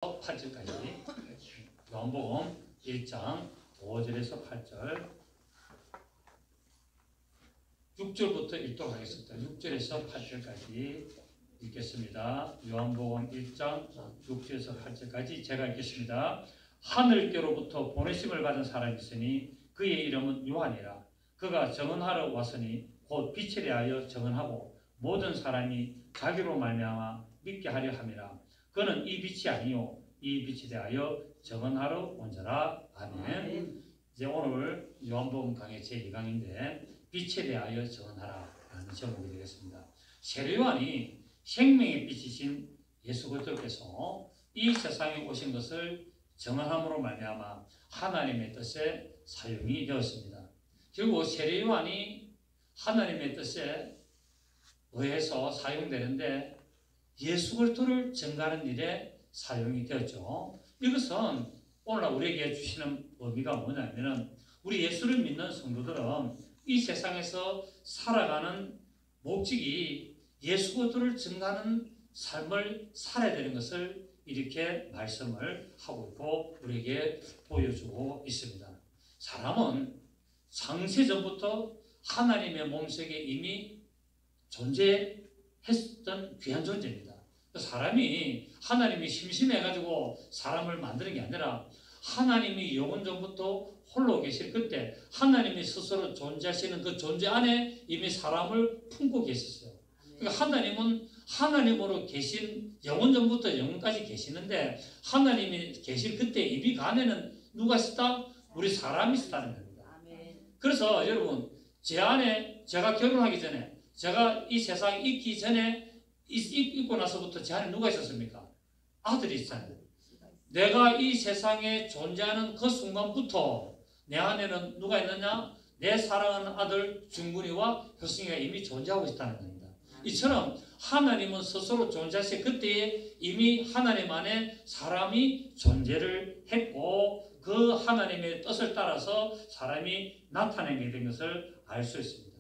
8절까지 요한복음 1장 5절에서 8절 6절부터 읽도록 하겠습니다. 6절에서 8절까지 읽겠습니다. 요한복음 1장 6절에서 8절까지 제가 읽겠습니다. 하늘께로부터 보내심을 받은 사람이 있으니 그의 이름은 요한이라. 그가 증언하러 왔으니 곧 빛에 대하여 증언하고 모든 사람이 자기로 말미암아 믿게 하려 함이라. 그는 이 빛이 아니요 이 빛에 대하여 증언하러 온 자라. 아멘. 이제 오늘 요한복음 강의 제2강인데 빛에 대하여 증언하라 라는 제목이 되겠습니다. 세례요한이 생명의 빛이신 예수 그리스도께서 이 세상에 오신 것을 증언함으로 말미암아 하나님의 뜻에 사용이 되었습니다. 결국 세례요한이 하나님의 뜻에 의해서 사용되는데 예수 그리스도를 증거하는 일에 사용이 되었죠. 이것은 오늘날 우리에게 주시는 의미가 뭐냐면 우리 예수를 믿는 성도들은 이 세상에서 살아가는 목적이 예수 그리스도를 증거하는 삶을 살아야 되는 것을 이렇게 말씀을 하고 있고 우리에게 보여주고 있습니다. 사람은 창세전부터 하나님의 몸속에 이미 존재했던 귀한 존재입니다. 사람이 하나님이 심심해가지고 사람을 만드는 게 아니라 하나님이 영원 전부터 홀로 계실 그때 하나님이 스스로 존재하시는 그 존재 안에 이미 사람을 품고 계셨어요. 그러니까 하나님은 하나님으로 계신 영원 전부터 영원까지 계시는데 하나님이 계실 그때 이미 그 안에는 누가 있었다? 우리 사람이 있었다는 겁니다. 그래서 여러분 제 안에 제가 결혼하기 전에 제가 이 세상에 있기 전에 있고 나서부터 제 안에 누가 있었습니까? 아들이 있잖아요. 내가 이 세상에 존재하는 그 순간부터 내 안에는 누가 있느냐? 내 사랑하는 아들 중근이와 효승이가 이미 존재하고 있다는 겁니다. 이처럼 하나님은 스스로 존재하실 그때에 이미 하나님 안에 사람이 존재를 했고 그 하나님의 뜻을 따라서 사람이 나타내게 된 것을 알 수 있습니다.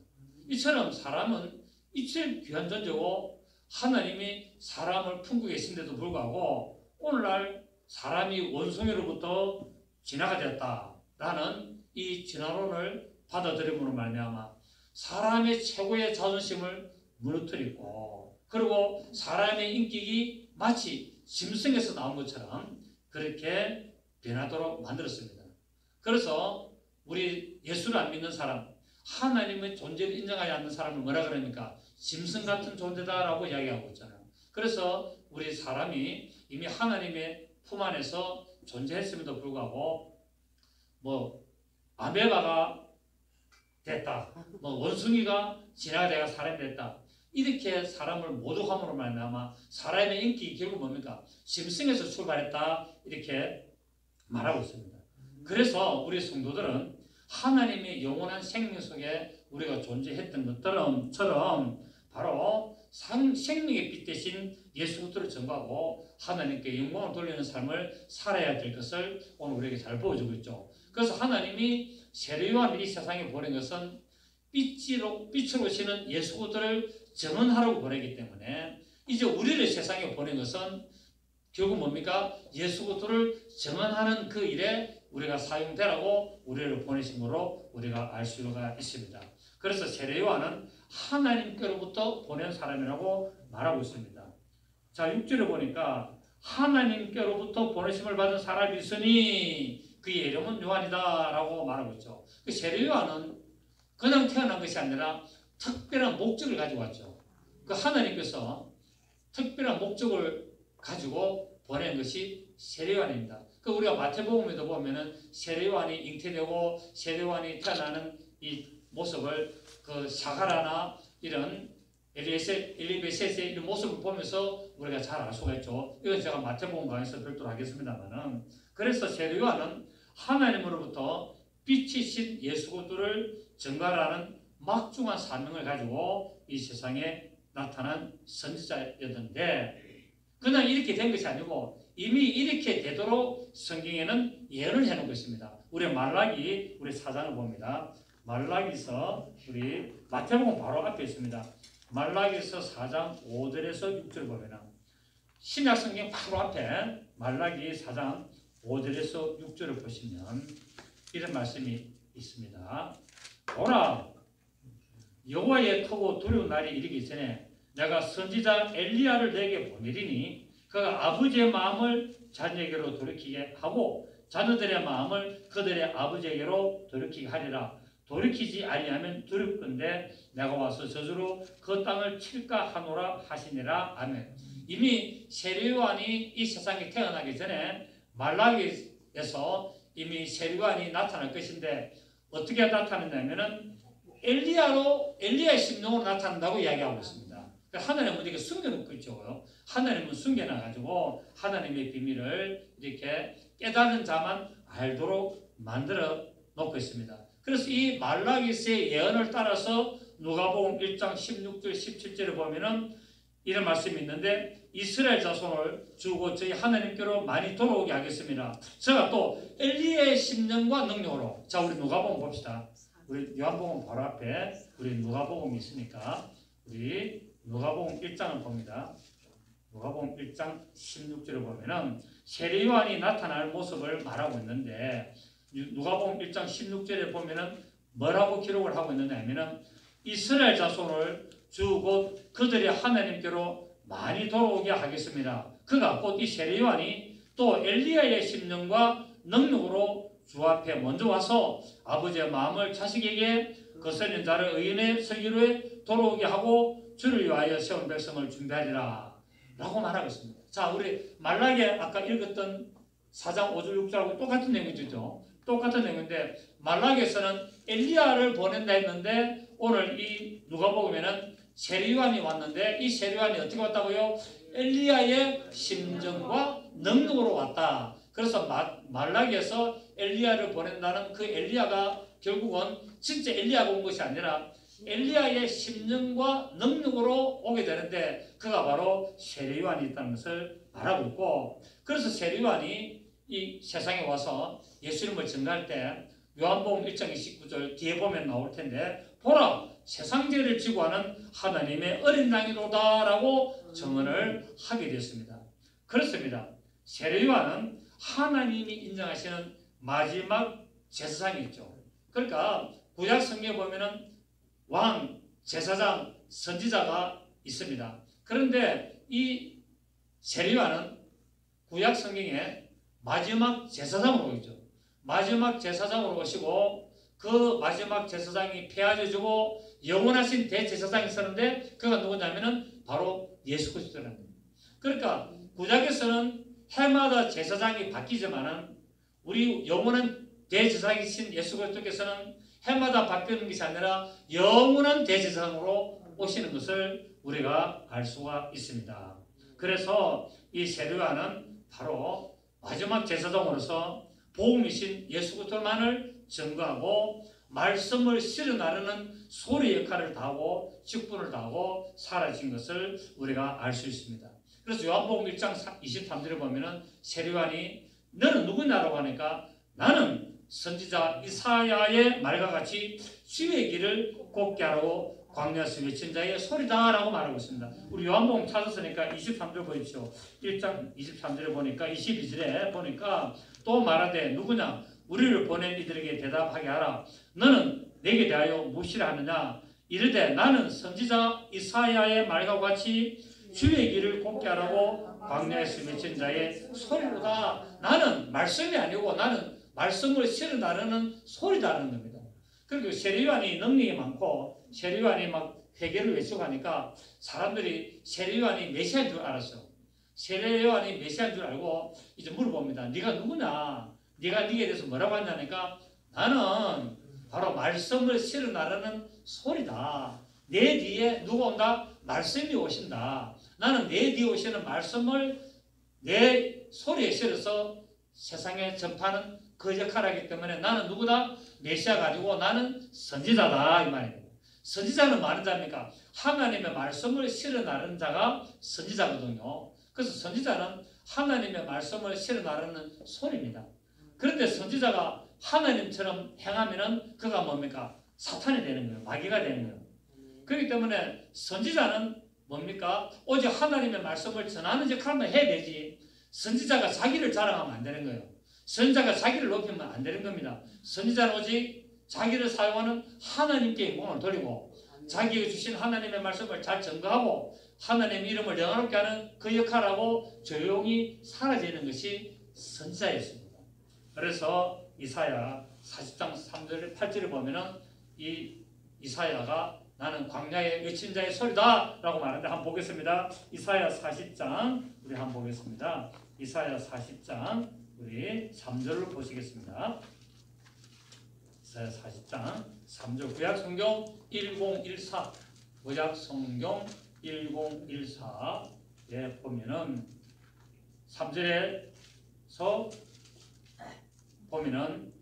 이처럼 사람은 이처럼 귀한 존재고 하나님이 사람을 품고 계신데도 불구하고 오늘날 사람이 원숭이로부터 진화가 되었다라는 이 진화론을 받아들임으로 말미암아 사람의 최고의 자존심을 무너뜨리고 그리고 사람의 인격이 마치 짐승에서 나온 것처럼 그렇게 변하도록 만들었습니다. 그래서 우리 예수를 안 믿는 사람, 하나님의 존재를 인정하지 않는 사람을 뭐라 그러니까 짐승 같은 존재다라고 이야기하고 있잖아요. 그래서 우리 사람이 이미 하나님의 품 안에서 존재했음에도 불구하고 뭐 아메바가 됐다, 뭐 원숭이가 진화가 돼가 사람이 됐다 이렇게 사람을 모독함으로 말미암아 사람의 인격이 결국 뭡니까? 짐승에서 출발했다 이렇게 말하고 있습니다. 그래서 우리 성도들은 하나님의 영원한 생명 속에 우리가 존재했던 것처럼 바로 생명의 빛 대신 예수 그리스도를 전가하고 하나님께 영광을 돌리는 삶을 살아야 될 것을 오늘 우리에게 잘 보여주고 있죠. 그래서 하나님이 세례요한을 이 세상에 보낸 것은 빛으로 오시는 예수 그리스도를 증언하라고 보내기 때문에 이제 우리를 세상에 보낸 것은 결국 뭡니까? 예수 그리스도를 증언하는 그 일에 우리가 사용되라고 우리를 보내심으로 우리가 알 수가 있습니다. 그래서 세례요한은 하나님께로부터 보낸 사람이라고 말하고 있습니다. 자, 6절에 보니까 하나님께로부터 보내심을 받은 사람이 있으니 그의 이름은 요한이다 라고 말하고 있죠. 그 세례요한은 그냥 태어난 것이 아니라 특별한 목적을 가지고 왔죠. 그 하나님께서 특별한 목적을 가지고 보낸 것이 세례요한입니다. 그 우리가 마태복음에도 보면은 세례요한이 잉태되고 세례요한이 태어나는 이 모습을 그 사가라나 이런 엘리베셋의 이런 모습을 보면서 우리가 잘 알 수가 있죠. 이건 제가 마태복음 강의에서 별도로 하겠습니다만은 그래서 세례요한은 하나님으로부터 빛이신 예수 그리스도를 증거하라는 막중한 사명을 가지고 이 세상에 나타난 선지자였는데 그냥 이렇게 된 것이 아니고 이미 이렇게 되도록 성경에는 예언을 해놓은 것입니다. 우리 말라기 우리 4장을 봅니다. 말라기서 우리 마태복음 바로 앞에 있습니다. 말라기서 4장 5절에서 6절 보면 신약 성경 바로 앞에 말라기 4장 5절에서 6절을 보시면 이런 말씀이 있습니다. 보라, 여호와의 크고 두려운 날이 이르기 전에 내가 선지자 엘리야를 내게 보내리니 그가 아버지의 마음을 자녀에게로 돌이키게 하고 자녀들의 마음을 그들의 아버지에게로 돌이키게 하리라. 돌이키지 아니하면 두렵건대 내가 와서 저주로 그 땅을 칠까 하노라 하시니라. 아멘. 이미 세례요한이 이 세상에 태어나기 전에 말라기에서 이미 세례요한이 나타날 것인데 어떻게 나타났냐면은 엘리야의 심령으로 나타난다고 이야기하고 있습니다. 하나님은 이렇게 숨겨놓고 있죠. 하나님은 숨겨놔가지고 하나님의 비밀을 이렇게 깨닫는 자만 알도록 만들어 놓고 있습니다. 그래서 이 말라기서의 예언을 따라서 누가복음 1장 16절 17절에 보면은 이런 말씀이 있는데 이스라엘 자손을 주고 저희 하나님께로 많이 돌아오게 하겠습니다. 제가 또 엘리야의 심령과 능력으로 자 우리 누가복음 봅시다. 우리 요한복음 바로 앞에 우리 누가복음이 있으니까 우리 누가복음 1장을 봅니다. 누가복음 1장 16절을 보면은 세례 요한이 나타날 모습을 말하고 있는데 누가복음 1장 16절에 보면은 뭐라고 기록을 하고 있느냐 하면은 이스라엘 자손을 주 곧 그들의 하나님께로 많이 돌아오게 하겠습니다. 그가 곧 이 세례 요한이 또 엘리야의 심령과 능력으로 주 앞에 먼저 와서 아버지의 마음을 자식에게 거스르는 자를 의인의 서기로에 돌아오게 하고 주를 위하여 세운 백성을 준비하리라 라고 말하고 있습니다. 자, 우리 말라기 아까 읽었던 4장 5절 6절하고 똑같은 내용이죠. 똑같은 내용인데 말라기에서는 엘리야를 보낸다 했는데 오늘 이 누가복음에는 세례 요한이 왔는데 이 세례 요한이 어떻게 왔다고요? 엘리야의 심정과 능력으로 왔다. 그래서 말라기에서 엘리야를 보낸다는 그 엘리야가 결국은 진짜 엘리야가 온 것이 아니라 엘리야의 심령과 능력으로 오게 되는데 그가 바로 세례 요한이 있다는 것을 말하고 있고 그래서 세례 요한이 이 세상에 와서 예수님을 증거할 때 요한복음 1장 29절 뒤에 보면 나올 텐데 보라 세상 죄를 지고 하는 하나님의 어린 양이로다 라고 증언을 하게 되었습니다. 그렇습니다. 세례 요한은 하나님이 인정하시는 마지막 제사장이 있죠. 그러니까 구약 성경에 보면은 왕, 제사장, 선지자가 있습니다. 그런데 이 세례 요한은 구약 성경에 마지막 제사장으로 오죠. 마지막 제사장으로 오시고 그 마지막 제사장이 폐하여지고 영원하신 대제사장이 있었는데 그가 누구냐면은 바로 예수 그리스도라는 겁니다. 그러니까 구약에서는 해마다 제사장이 바뀌지만은 우리 영원한 대제사장이신 예수 그리스도께서는 해마다 바뀌는 것이 아니라 영원한 대제사장으로 오시는 것을 우리가 알 수가 있습니다. 그래서 이 세례 요한은 바로 마지막 제사장으로서 복음이신 예수 그리스도만을 증거하고 말씀을 실어 나르는 소리 역할을 다하고 직분을 다하고 사라진 것을 우리가 알 수 있습니다. 그래서 요한복음 1장 23절에 보면은 세례 요한이 너는 누구냐라고 하니까 나는 선지자 이사야의 말과 같이 주의 길을 곱게 하라고 광야에서 외친 자의 소리다라고 말하고 있습니다. 우리 요한복음 찾았으니까 23절 보십시오. 1장 23절에 보니까 22절에 보니까 또 말하되 누구냐 우리를 보낸 이들에게 대답하게 하라. 너는 내게 대하여 무시를 하느냐 이르되 나는 선지자 이사야의 말과 같이 주의 길을 곱게 하라고 광야에서 외친 자의 소리로다. 나는 말씀이 아니고 나는 말씀을 실어 나르는 소리다라는 겁니다. 그리고 세례 요한이 능력이 많고 세례 요한이 막 회개를 외치고 하니까 사람들이 세례 요한이 메시아인 줄 알았어요. 세례 요한이 메시아인 줄 알고 이제 물어봅니다. 네가 누구냐? 네가 네게 대해서 뭐라고 하냐니까 나는 바로 말씀을 실어 나르는 소리다. 내 뒤에 누가 온다? 말씀이 오신다. 나는 내 뒤에 오시는 말씀을 내 소리에 실어서 세상에 전파하는 그 역할을 하기 때문에 나는 누구다? 메시아 가지고 나는 선지자다 이 말입니다. 선지자는 많은 자입니까? 하나님의 말씀을 실어 나르는 자가 선지자거든요. 그래서 선지자는 하나님의 말씀을 실어 나르는 소리입니다. 그런데 선지자가 하나님처럼 행하면은 그가 뭡니까? 사탄이 되는 거예요. 마귀가 되는 거예요. 그렇기 때문에 선지자는 뭡니까? 오직 하나님의 말씀을 전하는 역할만 해야 되지. 선지자가 자기를 자랑하면 안 되는 거예요. 선지자가 자기를 높이면 안 되는 겁니다. 선지자는 오직 자기를 사용하는 하나님께 영광을 돌리고 자기에게 주신 하나님의 말씀을 잘 전가하고 하나님의 이름을 영화롭게 하는 그 역할하고 조용히 사라지는 것이 선지자였습니다. 그래서 이사야 40장 3절 8절을 보면은 이 이사야가 나는 광야의 외친 자의 소리다 라고 말하는데 한번 보겠습니다. 이사야 40장 우리 한번 보겠습니다. 이사야 40장 우리 3절로 보시겠습니다. 이사야 40장 3절 구약 성경 1014 구약 성경 1014에 보면은 3절에서 보면은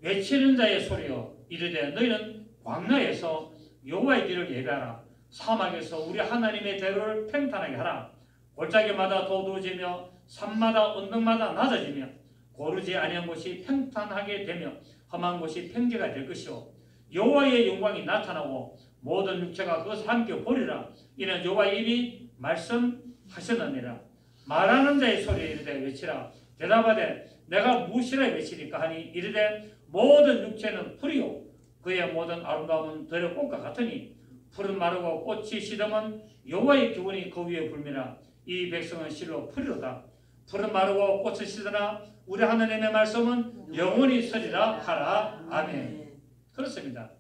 외치는 자의 소리여 이르되 너희는 광야에서 여호와의 길을 예배하라. 사막에서 우리 하나님의 대로를 평탄하게 하라. 골짜기마다 도두어지며 산마다 언덕마다 낮아지며 고르지 아니한 곳이 평탄하게 되며 험한 곳이 평지가 될 것이요 여호와의 영광이 나타나고 모든 육체가 그것을 함께 보리라. 이는 여호와의 입이 말씀하셨느니라. 말하는 자의 소리에 이르되 외치라. 대답하되 내가 무엇이라 외치리까 하니 이르되 모든 육체는 풀이요 그의 모든 아름다움은 들의 꽃과 같으니 풀은 마르고 꽃이 시들면 여호와의 기운이 그 위에 불미라. 이 백성은 실로 풀이로다. 풀은 마르고 꽃은 시드나 우리 하나님의 말씀은 영원히 서리라 하라. 아멘. 그렇습니다.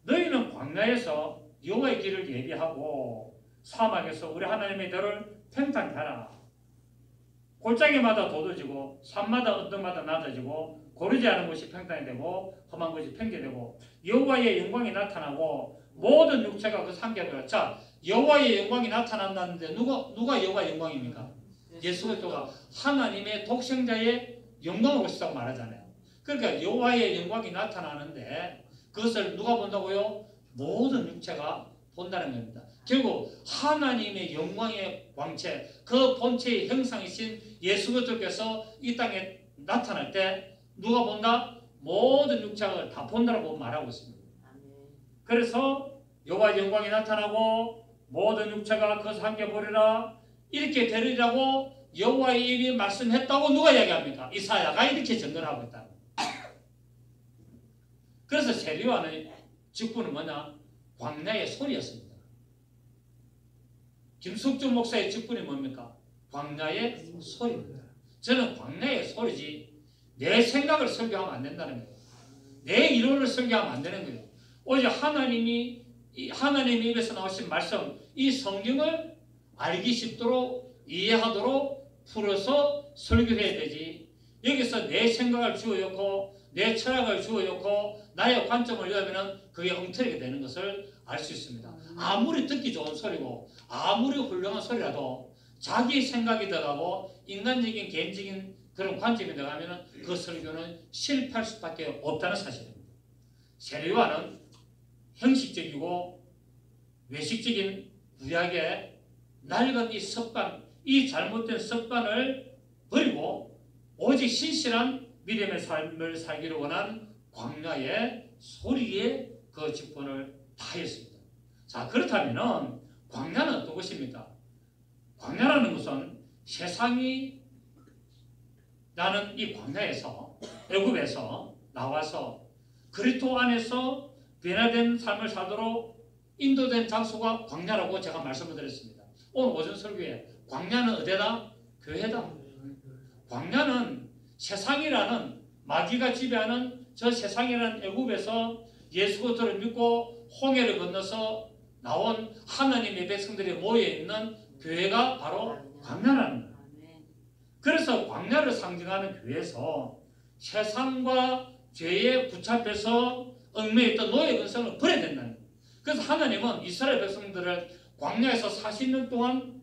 너희는 광야에서 여호와의 길을 예비하고 사막에서 우리 하나님의 대로를 평탄케 하라. 골짜기마다 도도지고 산마다 언덕마다 낮아지고 고르지 않은 곳이 평탄이 되고 험한 곳이 평지되고 여호와의 영광이 나타나고 모든 육체가 그 상계하더라. 자, 여호와의 영광이 나타난다는데 누가 여호와의 영광입니까? 예수 그리스도가 하나님의 독생자의 영광을 보시다고 말하잖아요. 그러니까 여호와의 영광이 나타나는데 그것을 누가 본다고요? 모든 육체가 본다는 겁니다. 결국 하나님의 영광의 광채, 그 본체의 형상이신 예수 그리스도께서 이 땅에 나타날 때 누가 본다? 모든 육체가 다 본다라고 말하고 있습니다. 그래서 여호와의 영광이 나타나고 모든 육체가 그것을 함께 보리라. 이렇게 되리라고 여호와의 입이 말씀했다고 누가 이야기합니까? 이사야가 이렇게 증거하고 있다. 그래서 세리와의 직분은 뭐냐? 광야의 소리였습니다. 김숙주 목사의 직분이 뭡니까? 광야의 소리입니다. 저는 광야의 소리지 내 생각을 설교하면 안 된다는 거예요. 내 이론을 설교하면 안 되는 거예요. 오직 하나님의 입에서 나오신 말씀, 이 성경을 알기 쉽도록 이해하도록 풀어서 설교해야 되지. 여기서 내 생각을 주어놓고 내 철학을 주어놓고 나의 관점을 여면 그게 엉터리게 되는 것을 알 수 있습니다. 아무리 듣기 좋은 소리고 아무리 훌륭한 소리라도 자기 생각이 들어가고 인간적인 개인적인 그런 관점이 들어가면 그 설교는 실패할 수밖에 없다는 사실입니다. 세례요한은 형식적이고 외식적인 구약의 낡은 이 습관, 이 잘못된 습관을 버리고 오직 신실한 믿음의 삶을 살기를 원한 광야의 소리에 그 직분을 다했습니다. 자, 그렇다면 광야는 어떤 것입니까? 광야라는 것은 세상이 나는 이 광야에서 애굽에서 나와서 그리스도 안에서 변화된 삶을 살도록 인도된 장소가 광야라고 제가 말씀을 드렸습니다. 오늘 오전 설교에 광야는 어디다? 교회다. 광야는 세상이라는 마귀가 지배하는 저 세상이라는 애굽에서 예수 그리스도를 믿고 홍해를 건너서 나온 하나님의 백성들이 모여있는 교회가 바로 광야라는 거예요. 그래서 광야를 상징하는 교회에서 세상과 죄에 붙잡혀서 얽매였던 노예 근성을 버려야 된다는 거예요. 그래서 하나님은 이스라엘 백성들을 광야에서 40년 동안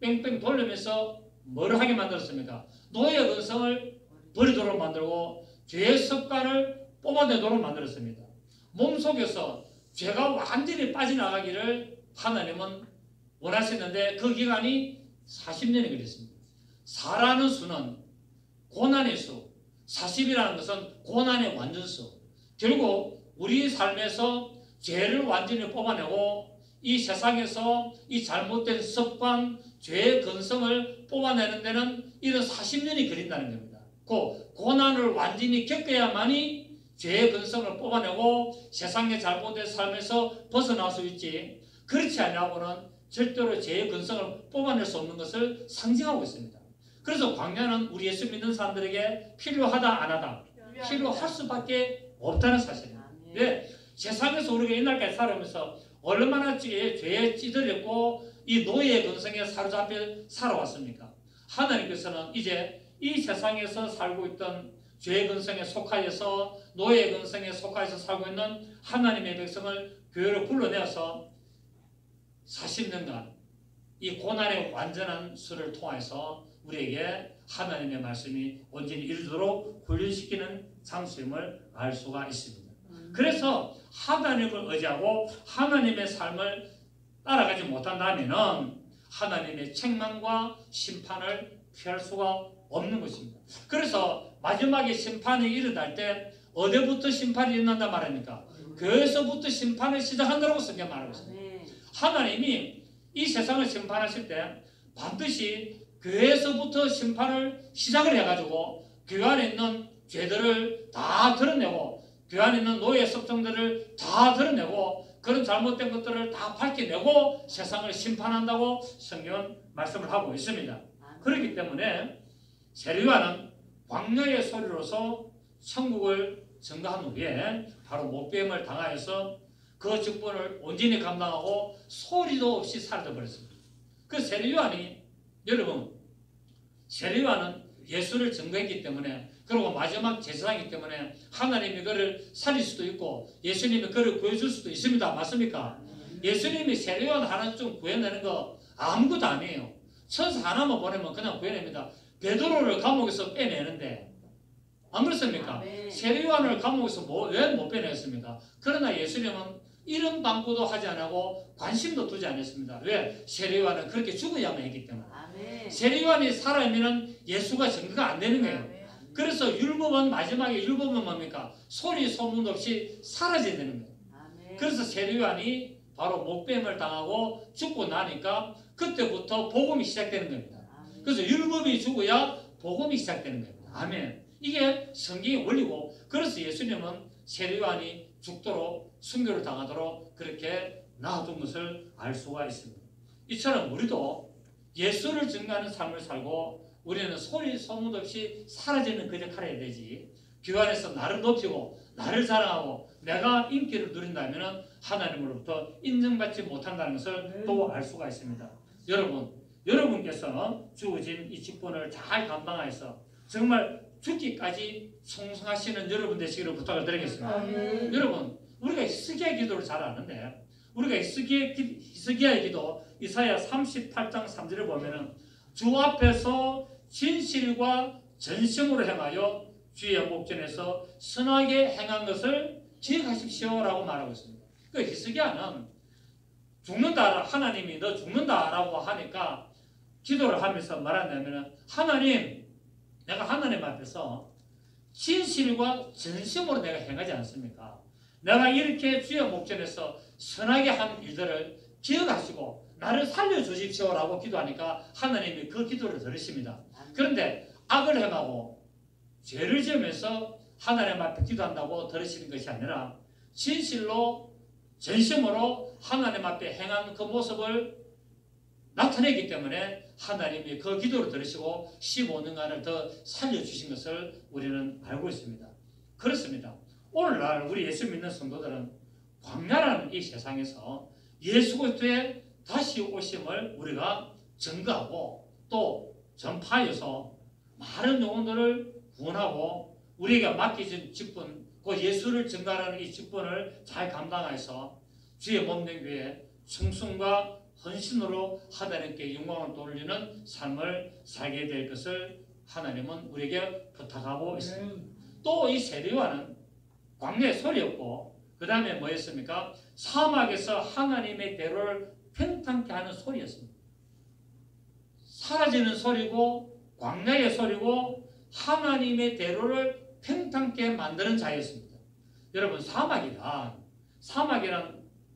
뺑뺑 돌리면서 뭐를 하게 만들었습니까? 노예 근성을 버리도록 만들고 죄의 습관을 뽑아내도록 만들었습니다. 몸속에서 죄가 완전히 빠져나가기를 하나님은 원하셨는데 그 기간이 40년이 걸렸습니다. 4라는 수는 고난의 수, 40이라는 것은 고난의 완전수. 결국 우리 삶에서 죄를 완전히 뽑아내고 이 세상에서 이 잘못된 습관, 죄의 근성을 뽑아내는 데는 이런 40년이 걸린다는 겁니다. 그 고난을 완전히 겪어야만이 죄의 근성을 뽑아내고 세상의 잘못된 삶에서 벗어날 수 있지, 그렇지 않냐고는 절대로 죄의 근성을 뽑아낼 수 없는 것을 상징하고 있습니다. 그래서 광야는 우리 예수 믿는 사람들에게 필요하다 안 하다? 필요할 수밖에 없다는 사실입니다. 왜? 세상에서 우리가 옛날까지 살아오면서 얼마나 죄에 찌들렸고 이 노예의 근성에 사로잡혀 살아왔습니까? 하나님께서는 이제 이 세상에서 살고 있던 죄의 근성에 속하여서 노예의 근성에 속하여서 살고 있는 하나님의 백성을 교회로 불러내어서 40년간 이 고난의 완전한 수를 통해서 우리에게 하나님의 말씀이 온전히 이루도록 훈련시키는 장소임을 알 수가 있습니다. 그래서 하나님을 의지하고 하나님의 삶을 따라가지 못한다면 하나님의 책망과 심판을 피할 수가 없는 것입니다. 그래서 마지막에 심판이 일어날 때 어디부터 심판이 일어난다 말합니까? 교회에서부터 심판을 시작한다고 성경 말하고 있습니다. 하나님이 이 세상을 심판하실 때 반드시 교회에서부터 심판을 시작을 해가지고 교회 안에 있는 죄들을 다 드러내고 교회 안에 있는 노예 습성들을 다 드러내고 그런 잘못된 것들을 다 밝혀내고 세상을 심판한다고 성경은 말씀을 하고 있습니다. 그렇기 때문에 세례요한은 광야의 소리로서 천국을 증거한 후에 바로 목배임을 당하여서 그 직분을 온전히 감당하고 소리도 없이 사라져버렸습니다. 그 세례요한이, 여러분, 세례요한은 예수를 증거했기 때문에, 그리고 마지막 제사장이기 때문에 하나님이 그를 살릴 수도 있고 예수님이 그를 구해줄 수도 있습니다. 맞습니까? 예수님이 세례요한 하나 좀 구해내는 거 아무것도 아니에요. 천사 하나만 보내면 그냥 구해냅니다. 베드로를 감옥에서 빼내는데 안 그렇습니까? 세례요한을 감옥에서 왜 못 빼냈습니까? 그러나 예수님은 이런 방구도 하지 않고 관심도 두지 않았습니다. 왜? 세례요한은 그렇게 죽어야만 했기 때문에. 세례요한이 살아있는 예수가 증거가 안 되는 거예요. 그래서 율법은 마지막에 율법은 뭡니까? 소리 소문도 없이 사라져야 되는 거예요. 그래서 세례요한이 바로 목뱀을 당하고 죽고 나니까 그때부터 복음이 시작되는 겁니다. 그래서 율법이 죽어야 복음이 시작되는 겁니다. 아멘. 이게 성경의 원리고, 그래서 예수님은 세례요한이 죽도록 순교를 당하도록 그렇게 놔둔 것을 알 수가 있습니다. 이처럼 우리도 예수를 증거하는 삶을 살고 우리는 소리 소문 없이 사라지는 그저 살아야 되지, 교회 안에서 나를 높이고 나를 자랑하고 내가 인기를 누린다면 하나님으로부터 인정받지 못한다는 것을 또 알 수가 있습니다. 여러분께서 주어진 이 직분을 잘 감당하여서 정말 죽기까지 충성하시는 여러분 되시기를 부탁을 드리겠습니다. 여러분, 우리가 히스기야 기도를 잘 아는데, 우리가 히스기야의 기도 이사야 38장 3절을 보면은 주 앞에서 진실과 전심으로 행하여 주의 목전에서 선하게 행한 것을 기억하십시오라고 말하고 있습니다. 그 히스기야는 죽는다, 하나님이 너 죽는다라고 하니까 기도를 하면서 말한다면, 하나님, 내가 하나님 앞에서 진실과 전심으로 내가 행하지 않습니까? 내가 이렇게 주의 목전에서 선하게 한 일들을 기억하시고 나를 살려주십시오라고 기도하니까 하나님이 그 기도를 들으십니다. 그런데 악을 행하고 죄를 지으면서 하나님 앞에 기도한다고 들으시는 것이 아니라 진실로 전심으로 하나님 앞에 행한 그 모습을 나타내기 때문에 하나님이 그 기도를 들으시고 15년간을 더 살려주신 것을 우리는 알고 있습니다. 그렇습니다. 오늘날 우리 예수 믿는 성도들은 광야라는 이 세상에서 예수 그리스도의 다시 오심을 우리가 증거하고 또 전파해서 많은 영혼들을 구원하고 우리에게 맡겨진 직분, 그 예수를 증거하는 이 직분을 잘 감당해서 주의 몸된 교회에 충성과 헌신으로 하나님께 영광을 돌리는 삶을 살게 될 것을 하나님은 우리에게 부탁하고 있습니다. 또 이 세례요한은 광야의 소리였고 그 다음에 뭐였습니까? 사막에서 하나님의 대로를 평탄케 하는 소리였습니다. 사라지는 소리고 광야의 소리고 하나님의 대로를 평탄케 만드는 자였습니다. 여러분, 사막이란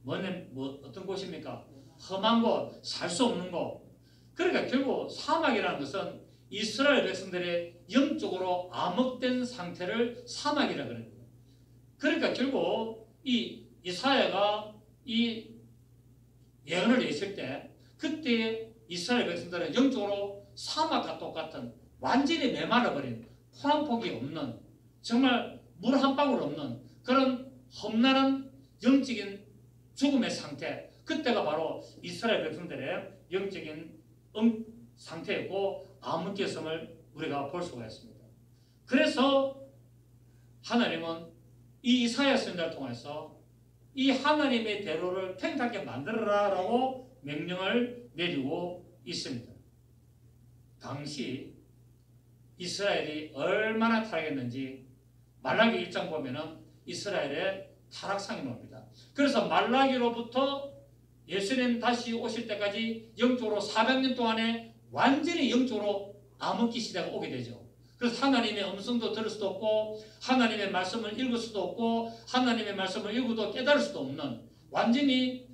어떤 곳입니까? 험한 곳, 살 수 없는 곳. 그러니까 결국 사막이라는 것은 이스라엘 백성들의 영적으로 암흑된 상태를 사막이라 그래요. 그러니까 결국 이 이사야가 이 예언을 했을 때 그때 이스라엘 백성들은 영적으로 사막과 똑같은 완전히 메말라버린 풀 한 폭이 없는 정말 물 한 방울 없는 그런 험난한 영적인 죽음의 상태, 그때가 바로 이스라엘 백성들의 영적인 상태였고 암흑개성을 우리가 볼 수가 있습니다. 그래서 하나님은 이 이사야 선지자를 통해서 이 하나님의 대로를 평탄하게 만들어라라고 명령을 내리고 있습니다. 당시 이스라엘이 얼마나 타락했는지 말라기 1장 보면은 이스라엘의 타락상이 나옵니다. 그래서 말라기로부터 예수님 다시 오실 때까지 영적으로 400년 동안에 완전히 영적으로 암흑기 시대가 오게 되죠. 그래서 하나님의 음성도 들을 수도 없고 하나님의 말씀을 읽을 수도 없고 하나님의 말씀을 읽어도 깨달을 수도 없는 완전히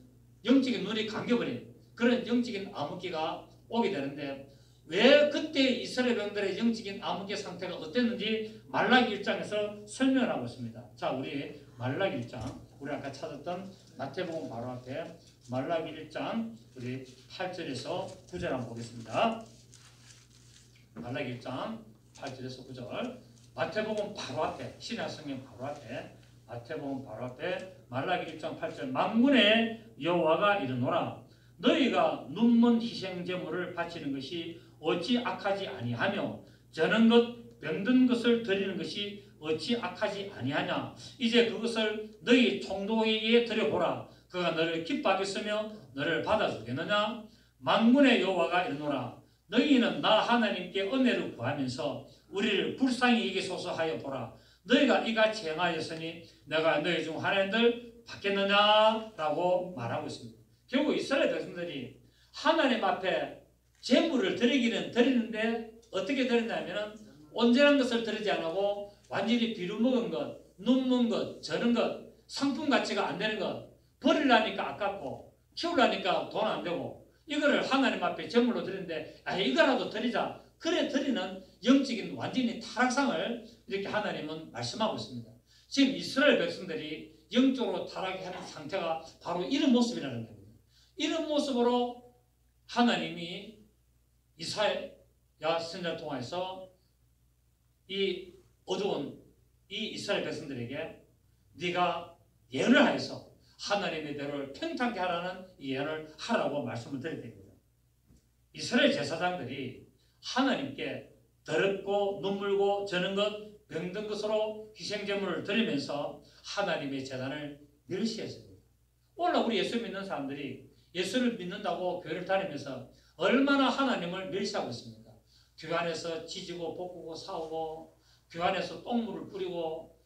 영적인 눈이 감겨버린 그런 영적인 암흑기가 오게 되는데 왜 그때 이스라엘 백성들의 영적인 암흑기 상태가 어땠는지 말라기 1장에서 설명을 하고 있습니다. 자, 우리 말라기 1장, 우리 아까 찾았던 마태복음 바로 앞에 말라기 1장 우리 8절에서 9절 한번 보겠습니다. 말라기 1장 8절에서 9절, 마태복음 바로 앞에, 신약 성경 바로 앞에, 마태복음 바로 앞에 말라기 1장 8절, 만군의 여호와가 이르노라 너희가 눈먼 희생제물을 바치는 것이 어찌 악하지 아니하며 저는 것 병든 것을 드리는 것이 어찌 악하지 아니하냐. 이제 그것을 너희 총독에게 드려보라. 그가 너를 기뻐하겠으며 너를 받아주겠느냐. 만군의 여호와가 이르노라 너희는 나 하나님께 은혜를 구하면서 우리를 불쌍히 여기소서 하여 보라. 너희가 이같이 행하였으니 내가 너희 중 하나님들 받겠느냐라고 말하고 있습니다. 결국 이스라엘 백성들이 하나님 앞에 제물을 드리기는 드리는데 어떻게 드리냐면 온전한 것을 드리지 않고 완전히 비루먹은 것, 눈먼 것, 저런 것, 상품 가치가 안 되는 것, 버리려니까 아깝고 키우려니까 돈 안 되고 이거를 하나님 앞에 제물로 드리는데 이거라도 드리자. 그래 드리는 영적인 완전히 타락상을 이렇게 하나님은 말씀하고 있습니다. 지금 이스라엘 백성들이 영적으로 타락하는 상태가 바로 이런 모습이라는 겁니다. 이런 모습으로 하나님이 이사야 선지자를 통해서 이 어두운 이 이스라엘 백성들에게 네가 예언을 하여서 하나님의 대로를 평탄케 하라는 예언을 하라고 말씀을 드릴 때입니다. 이스라엘 제사장들이 하나님께 더럽고 눈물고 저는 것 병든 것으로 희생제물을 드리면서 하나님의 제단을 멸시했습니다. 오늘 우리 예수 믿는 사람들이 예수를 믿는다고 교회를 다니면서 얼마나 하나님을 멸시하고 있습니까? 교회 안에서 지지고 볶고 싸우고 교회 안에서 똥물을 뿌리고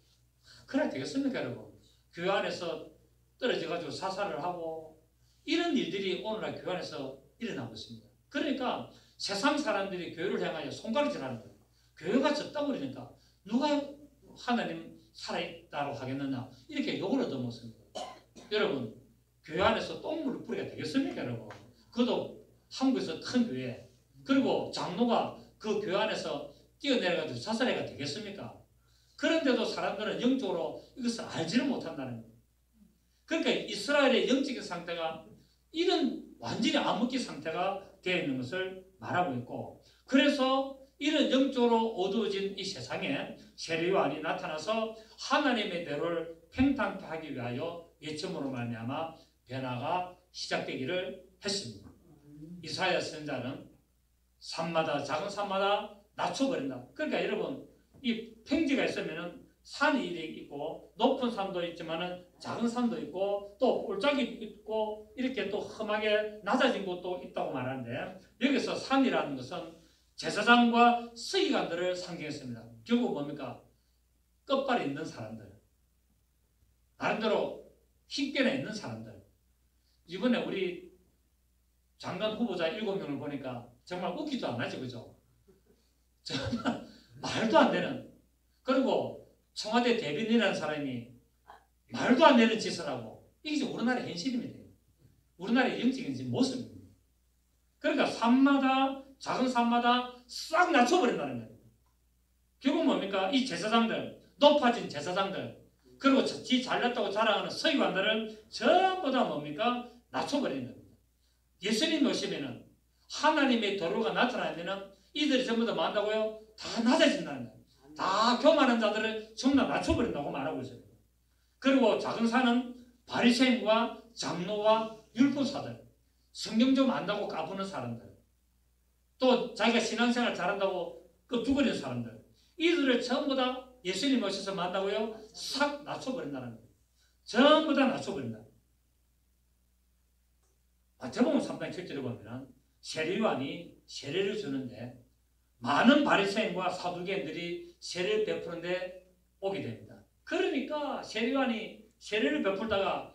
그래 되겠습니까 여러분? 교회 안에서 떨어져가지고 사살을 하고 이런 일들이 오늘날 교회 안에서 일어나고 있습니다. 그러니까 세상 사람들이 교회를 향하여 손가락질하는 거예요. 교회가 졌다고 그러니까 누가 하나님 살아있다고 하겠느냐 이렇게 욕을 얻어먹습니다. 여러분 교회 안에서 똥물을 뿌리게 되겠습니까 여러분? 그것도 한국에서 큰 교회 그리고 장로가 그 교회 안에서 뛰어내려가지고 자살해가 되겠습니까? 그런데도 사람들은 영적으로 이것을 알지를 못한다는 거예요. 그러니까 이스라엘의 영적인 상태가 이런 완전히 암흑기 상태가 되어 있는 것을 말하고 있고 그래서 이런 영적으로 어두워진 이 세상에 세례요한이 나타나서 하나님의 대로를 평탄케 하기 위하여 예첨으로 말미암아 변화가 시작되기를 했습니다. 이사야 선지자는 산마다 작은 산마다 낮춰버린다. 그러니까 여러분 이 평지가 있으면은 산이 있고 높은 산도 있지만은 작은 산도 있고 또 골짜기 있고 이렇게 또 험하게 낮아진 곳도 있다고 말하는데 여기서 산이라는 것은 제사장과 서기관들을 상징했습니다. 결국 뭡니까? 끝발이 있는 사람들, 나름대로 힘께나 있는 사람들. 이번에 우리 장관 후보자 7명을 보니까 정말 웃기도 안 하죠, 그죠? 정말 말도 안 되는. 그리고 청와대 대변인이라는 사람이 말도 안 되는 짓을 하고 이게 지금 우리나라의 현실입니다. 우리나라의 영적인 모습입니다. 그러니까 산마다, 작은 산마다 싹 낮춰버린다는 거예요. 결국 뭡니까? 이 제사장들, 높아진 제사장들, 그리고 지 잘났다고 자랑하는 서기관들을 전부 다 뭡니까? 낮춰버리는 겁니다. 예수님 오시면은 하나님의 도로가 나타나면은 이들이 전부 다 뭐한다고요? 다 낮아진다는 거예요. 다 교만한 자들을 전부 다 낮춰버린다고 말하고 있어요. 그리고 작은 산은 바리새인과 장로와 율법사들, 성경 좀 안다고 까부는 사람들, 또 자기가 신앙생활 잘한다고 껍죽거리는 사람들, 이들을 전부 다 예수님 오셔서 만나고요 싹 낮춰버린다는 거예요. 전부 다 낮춰버린다. 마태복음 3장 7절에 보면 세례요한이 세례를 주는데 많은 바리새인과 사두개인들이 세례를 베푸는데 오게 됩니다. 그러니까 세례요한이 세례를 베풀다가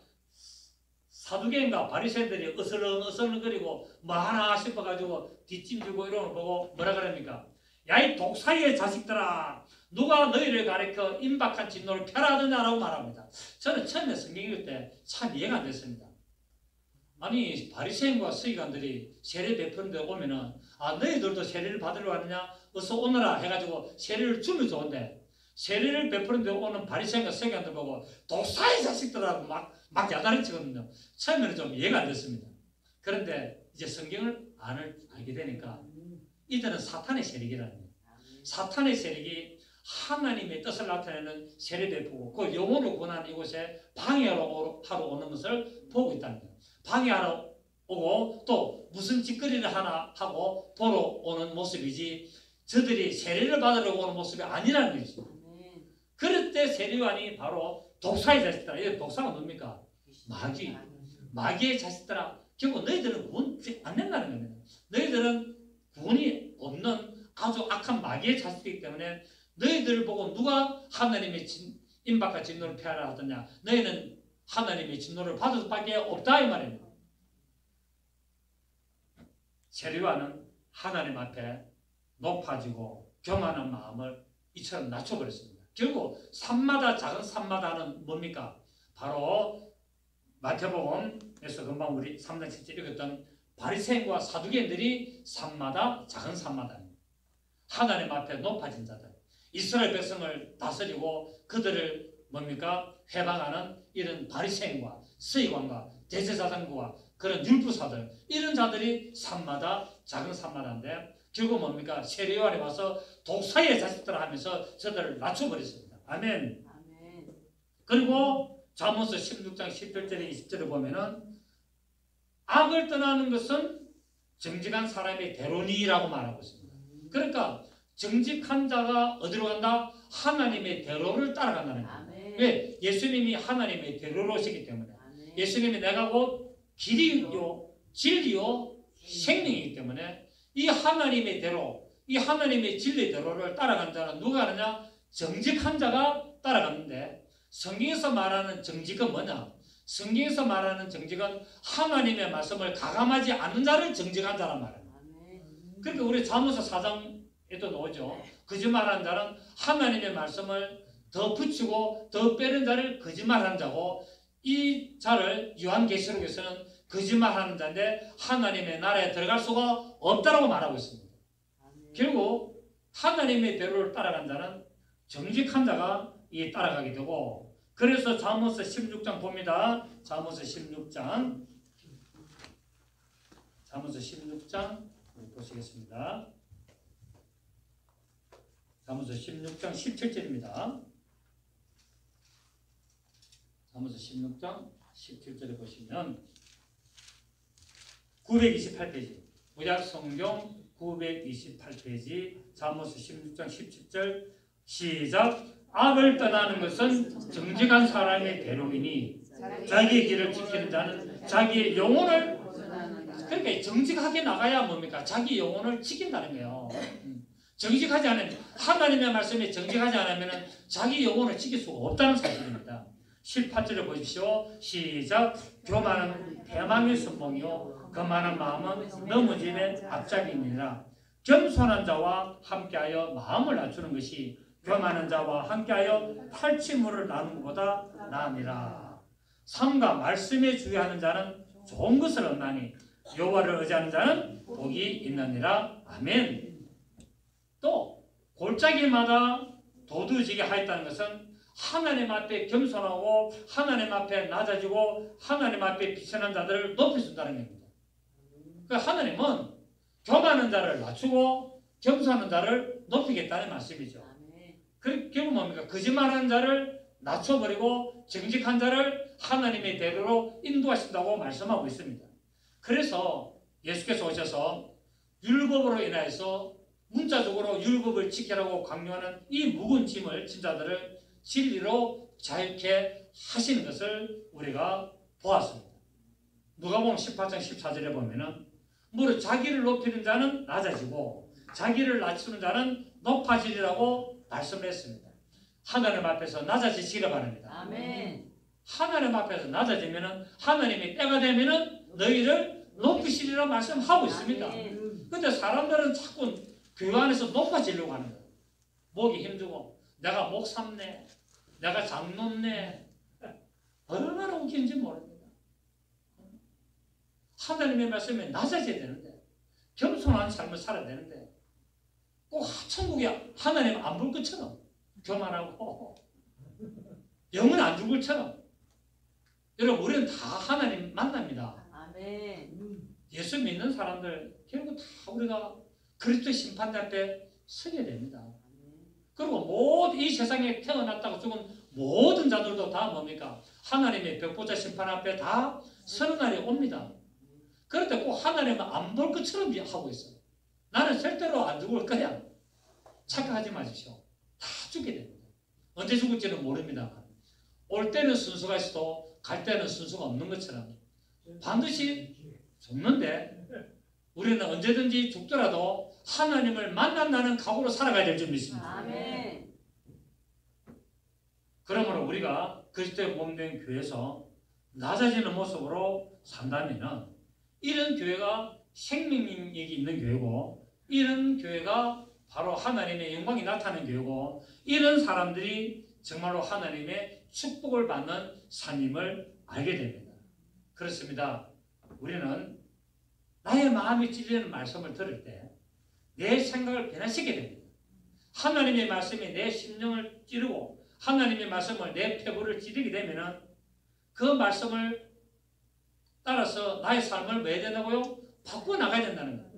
사두개인과 바리새인들이 어슬렁어슬렁거리고 뭐 하나 싶어가지고 뒷짐지고 이런 걸 보고 뭐라 그럽니까? 야, 이 독사의 자식들아, 누가 너희를 가르쳐 임박한 진노를 펴라 하느냐라고 말합니다. 저는 처음에 성경 읽을 때 참 이해가 안 됐습니다. 아니, 바리새인과 서기관들이 세례 베푸는데 오면은 너희들도 세례를 받으러 가느냐? 어서 오너라 해가지고 세례를 주면 좋은데 세례를 베푸는데 오는 바리새인과 서기관들 보고 독사의 자식들하고 막 야단치거든요. 처음에는 좀 이해가 안 됐습니다. 그런데 이제 성경을 알게 되니까 이들은 사탄의 세력이라는 거예요. 사탄의 세력이 하나님의 뜻을 나타내는 세례 베푸고 그 영혼을 구원하는 이곳에 방해하러 오는 것을 보고 있다는 거예요. 방해하러 오고 또 무슨 짓거리를 하나 하고 보러 오는 모습이지 저들이 세례를 받으러 오는 모습이 아니라는 거죠. 그럴 때 세례요한이 바로 독사의 자식들아. 이 독사가 뭡니까? 마귀의 자식들아. 결국 너희들은 구원지 안 된다는 겁니다. 너희들은 구원이 없는 아주 악한 마귀의 자식이기 때문에 너희들을 보고 누가 하나님의 임박과 진노를 피하라 하더냐. 너희는 하나님의 진노를 받을 수밖에 없다 이 말입니다. 세례요한은 하나님 앞에 높아지고 교만한 마음을 이처럼 낮춰버렸습니다. 결국 산마다 작은 산마다는 뭡니까? 바로 마태복음에서 금방 우리 3장 7절 읽었던 바리새인과 사두개인들이 산마다 작은 산마다입니다. 하나님 앞에 높아진 자들, 이스라엘 백성을 다스리고 그들을 뭡니까? 해방하는 이런 바리새인과 서기관과 대제사장과 그런 율법사들, 이런 자들이 산마다 작은 산마다인데 결국 뭡니까? 세례요한이 와서 독사의 자식들을 하면서 저들을 낮춰버렸습니다. 아멘. 그리고 잠언서 16장 17절에 20절에 보면은 악을 떠나는 것은 정직한 사람의 대로니라고 말하고 있습니다. 그러니까 정직한 자가 어디로 간다? 하나님의 대로를 따라간다는 거예요. 왜? 예수님이 하나님의 대로로시기 때문에. 예수님이 내가 곧 길이요 진리요 생명이기 때문에 이 하나님의 대로, 이 하나님의 진리의 대로를 따라간 자는 누가 하느냐? 정직한 자가 따라갔는데 성경에서 말하는 정직은 뭐냐? 성경에서 말하는 정직은 하나님의 말씀을 가감하지 않는 자를 정직한 자란 말입니다. 그러니까 우리 잠언서 4장에도 나오죠. 거짓말하는 자는 하나님의 말씀을 더 붙이고 더 빼는 자를 거짓말하는 자고, 이 자를 요한계시록에서는 거짓말하는 자인데 하나님의 나라에 들어갈 수가 없다라고 말하고 있습니다. 결국 하나님의 대로를 따라간 자는 정직한 자가 따라가게 되고, 그래서 잠언서 16장 봅니다. 잠언서 16장 보시겠습니다. 잠언서 16장 17절입니다. 잠언서 16장 17절에 보시면 928페이지 구약성경 928페이지 잠언서 16장 17절 시작. 악을 떠나는 것은 정직한 사람의 대로이니 자기의 길을 지키는 자는 자기의 영혼을, 그러니까 정직하게 나가야 뭡니까? 자기 영혼을 지킨다는 거예요. 정직하지 않으면, 하나님의 말씀에 정직하지 않으면 자기 영혼을 지킬 수가 없다는 사실입니다. 18절을 보십시오. 시작. 교만은 패망의 순봉이요 거만한 마음은 넘어짐의 앞잡이니라. 겸손한 자와 함께하여 마음을 낮추는 것이 교만한 자와 함께하여 탈취물을 나누는 것보다 나으니라. 삶과 말씀에 주의하는 자는 좋은 것을 얻나니 여호와를 의지하는 자는 복이 있느니라. 아멘. 또 골짜기마다 도두지게 하였다는 것은 하나님 앞에 겸손하고 하나님 앞에 낮아지고 하나님 앞에 비천한 자들을 높여준다는 겁니다. 그러니까 하나님은 교만한 자를 낮추고 겸손한 자를 높이겠다는 말씀이죠. 그 결국 뭡니까? 거짓말하는 자를 낮춰버리고 정직한 자를 하나님의 대로로 인도하신다고 말씀하고 있습니다. 그래서 예수께서 오셔서 율법으로 인하여서 문자적으로 율법을 지키라고 강요하는 이 묵은 짐을 진 자들을 진리로 자유케 하시는 것을 우리가 보았습니다. 누가복음 18장 14절에 보면은 무릇 자기를 높이는 자는 낮아지고 자기를 낮추는 자는 높아지리라고 말씀을 했습니다. 하나님 앞에서 낮아지시기를 바랍니다. 아멘. 하나님 앞에서 낮아지면은 하나님이 때가 되면은 너희를 높이시리라 말씀하고 있습니다. 근데 사람들은 자꾸 교회 안에서 높아지려고 하는 거예요. 목이 힘주고 내가 목삼네, 내가 장로네, 얼마나 웃긴지 모릅니다. 하나님의 말씀에 낮아져야 되는데 겸손한 삶을 살아야 되는데 꼭 천국에 하나님 안 볼 것처럼 교만하고 영은 안 죽을 것처럼. 여러분 우리는 다 하나님 만납니다. 아멘. 예수 믿는 사람들 결국 다 우리가 그리스도 심판대 앞에 서게 됩니다. 그리고 모든 이 세상에 태어났다고 죽은 모든 자들도 다 뭡니까? 하나님의 벽보자 심판 앞에 다 서는 날이 옵니다. 그런데 꼭 하나님은 안 볼 것처럼 하고 있어요. 나는 절대로 안 죽을 거야. 착각하지 마십시오. 다 죽게 됩니다. 언제 죽을지는 모릅니다. 올 때는 순서가 있어도 갈 때는 순서가 없는 것처럼 반드시 죽는데 우리는 언제든지 죽더라도 하나님을 만난다는 각오로 살아가야 될 줄 믿습니다. 아멘. 그러므로 우리가 그리스도의 몸된 교회에서 낮아지는 모습으로 산다면 이런 교회가 생명력이 있는 교회고 이런 교회가 바로 하나님의 영광이 나타나는 교회고 이런 사람들이 정말로 하나님의 축복을 받는 삶임을 알게 됩니다. 그렇습니다. 우리는 나의 마음이 찔리는 말씀을 들을 때 내 생각을 변화시키게 됩니다. 하나님의 말씀이 내 심령을 찌르고 하나님의 말씀을 내 폐부를 찌르게 되면 그 말씀을 따라서 나의 삶을 뭐 해야 된다고요? 바꿔나가야 된다는 거예요.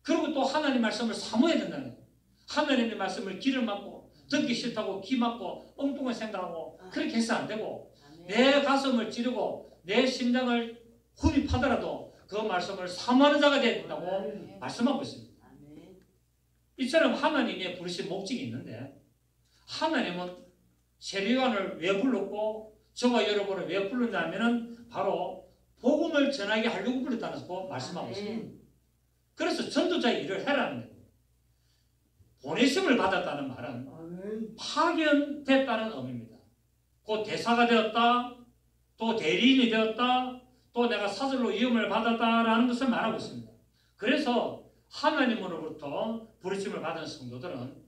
그리고 또 하나님 말씀을 사모해야 된다는 거예요. 하나님의 말씀을 귀를 막고 듣기 싫다고 귀 막고 엉뚱한 생각하고 그렇게 해서 안 되고 내 가슴을 찌르고 내 심장을 흡입하더라도 그 말씀을 사모하는 자가 되어야 된다고 말씀하고 있습니다. 이처럼 하나님의 부르신 목적이 있는데 하나님은 세례요한을 왜 불렀고 저와 여러분을 왜 불렀냐면은 바로 복음을 전하게 하려고 불렀다고 말씀하고 있습니다. 그래서 전도자의 일을 해라는 거예요. 보내심을 받았다는 말은 파견됐다는 의미입니다. 곧 대사가 되었다, 또 대리인이 되었다, 또 내가 사절로 위험을 받았다라는 것을 말하고 있습니다. 그래서 하나님으로부터 부르심을 받은 성도들은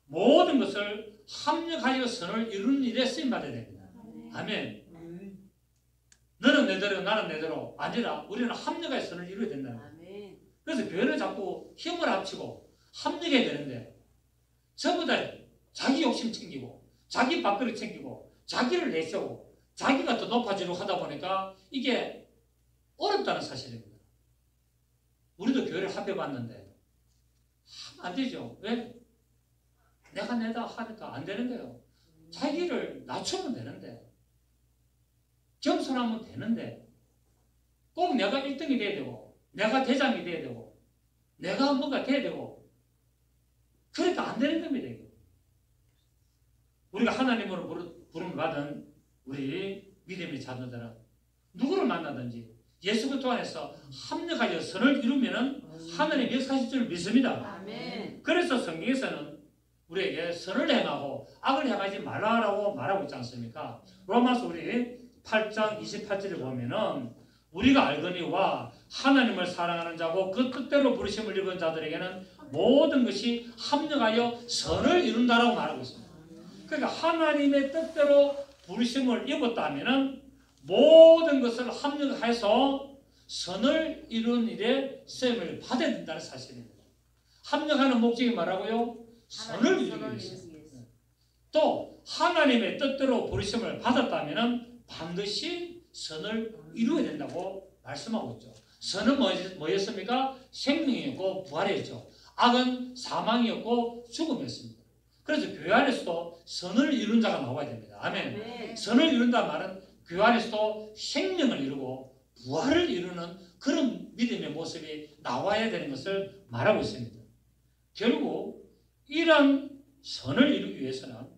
모든 것을 합력하여 선을 이루는 일에 쓰임받아야 됩니다. 아멘. 너는 내대로 나는 내대로 아니라 우리는 합력하여 선을 이루어야 된다는 거예요. 그래서 교회는 자꾸 힘을 합치고 합력해야 되는데 저보다 자기 욕심 챙기고 자기 밥그릇 챙기고 자기를 내세우고 자기가 더 높아지려고 하다 보니까 이게 어렵다는 사실입니다. 우리도 교회를 합해봤는데 안 되죠. 왜? 내가 내다 하니까 안 되는 거예요. 자기를 낮추면 되는데 겸손하면 되는데 꼭 내가 1등이 돼야 되고 내가 대장이 돼야 되고 내가 뭐가 돼야 되고 그러니까 안 되는 겁니다. 우리가 하나님으로 부름을 받은 우리 믿음의 자녀들은 누구를 만나든지 예수 그리스도 안에서 합력하여 선을 이루면 하나님 역사하실 줄 믿습니다. 아멘. 그래서 성경에서는 우리에게 선을 행하고 악을 행하지 말라라고 말하고 있지 않습니까? 로마서 우리 8장 28절에 보면은 우리가 알거니와 하나님을 사랑하는 자고 그 뜻대로 부르심을 입은 자들에게는 모든 것이 합력하여 선을 이룬다라고 말하고 있습니다. 그러니까 하나님의 뜻대로 부르심을 입었다면은 모든 것을 합력해서 선을 이루는 일에 쓰임을 받아야 된다는 사실입니다. 합력하는 목적이 뭐라고요? 선을 이루기 위해서. 또 하나님의 뜻대로 부르심을 받았다면 반드시 선을 이루어야 된다고 말씀하고 있죠. 선은 뭐였습니까? 생명이었고 부활이었죠. 악은 사망이었고 죽음이었습니다. 그래서 교회 안에서도 선을 이룬 자가 나와야 됩니다. 아멘. 네. 선을 이룬다 말은 교회 안에서도 생명을 이루고 부활을 이루는 그런 믿음의 모습이 나와야 되는 것을 말하고 있습니다. 결국 이런 선을 이루기 위해서는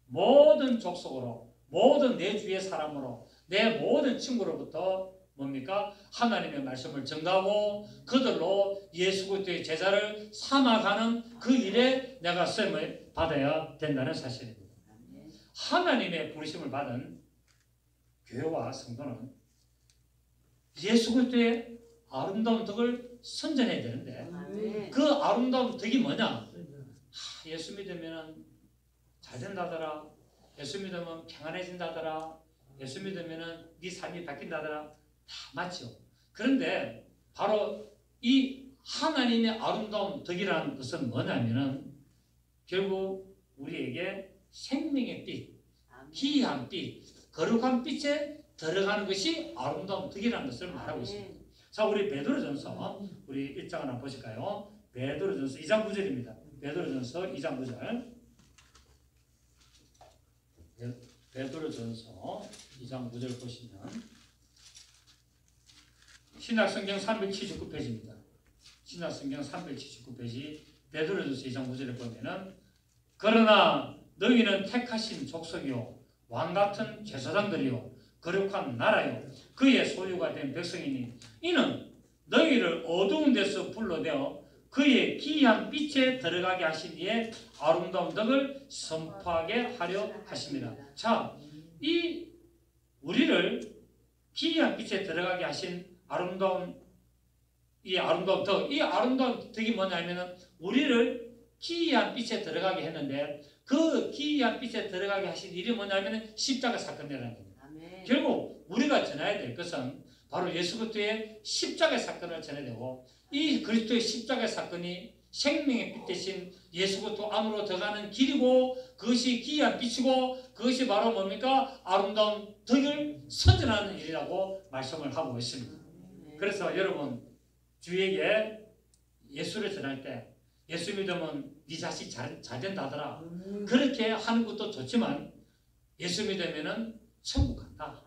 모든 족속으로, 모든 내 주위의 사람으로, 내 모든 친구로부터 뭡니까? 하나님의 말씀을 전가하고 그들로 예수 그리스도의 제자를 삼아가는 그 일에 내가 쓰임을 받아야 된다는 사실입니다. 하나님의 부르심을 받은 교회와 성도는 예수 그리스도의 아름다운 덕을 선전해야 되는데 그 아름다운 덕이 뭐냐? 예수 믿으면 잘 된다더라. 예수 믿으면 평안해진다더라. 예수 믿으면 네 삶이 바뀐다더라. 다 맞죠. 그런데 바로 이 하나님의 아름다운 덕이라는 것은 뭐냐면은 결국 우리에게 생명의 빛, 희귀한 빛, 거룩한 빛에 들어가는 것이 아름다운 덕이라는 것을 말하고 있습니다. 자, 우리 베드로전서 우리 1장 하나 보실까요? 베드로전서 2장 9절입니다. 베드로전서 2장 9절. 베드로전서 2장 9절 보시면 신약성경 379페이지입니다. 신약성경 379페이지 베드로전서 2장 9절에 보면은 그러나 너희는 택하신 족속이요 왕같은 제사장들이요 거룩한 나라요 그의 소유가 된 백성이니 이는 너희를 어두운 데서 불러내어 그의 기이한 빛에 들어가게 하신 이의 아름다운 덕을 선포하게 하려 하십니다. 자, 이 우리를 기이한 빛에 들어가게 하신 아름다운 덕, 이 아름다운 덕이 뭐냐면은 우리를 기이한 빛에 들어가게 했는데 그 기이한 빛에 들어가게 하신 일이 뭐냐면은 십자가 사건이라는 겁니다. 결국 우리가 전해야 될 것은 바로 예수 그리스도의 십자가의 사건을 전해야 되고 이 그리스도의 십자가의 사건이 생명의 빛 대신 예수 그리스도 안으로 들어가는 길이고 그것이 기이한 빛이고 그것이 바로 뭡니까? 아름다운 덕을 선전하는 일이라고 말씀을 하고 있습니다. 그래서 여러분 주위에게 예수를 전할 때 예수 믿으면 네 자식 잘 된다더라 그렇게 하는 것도 좋지만 예수 믿으면은 천국 간다.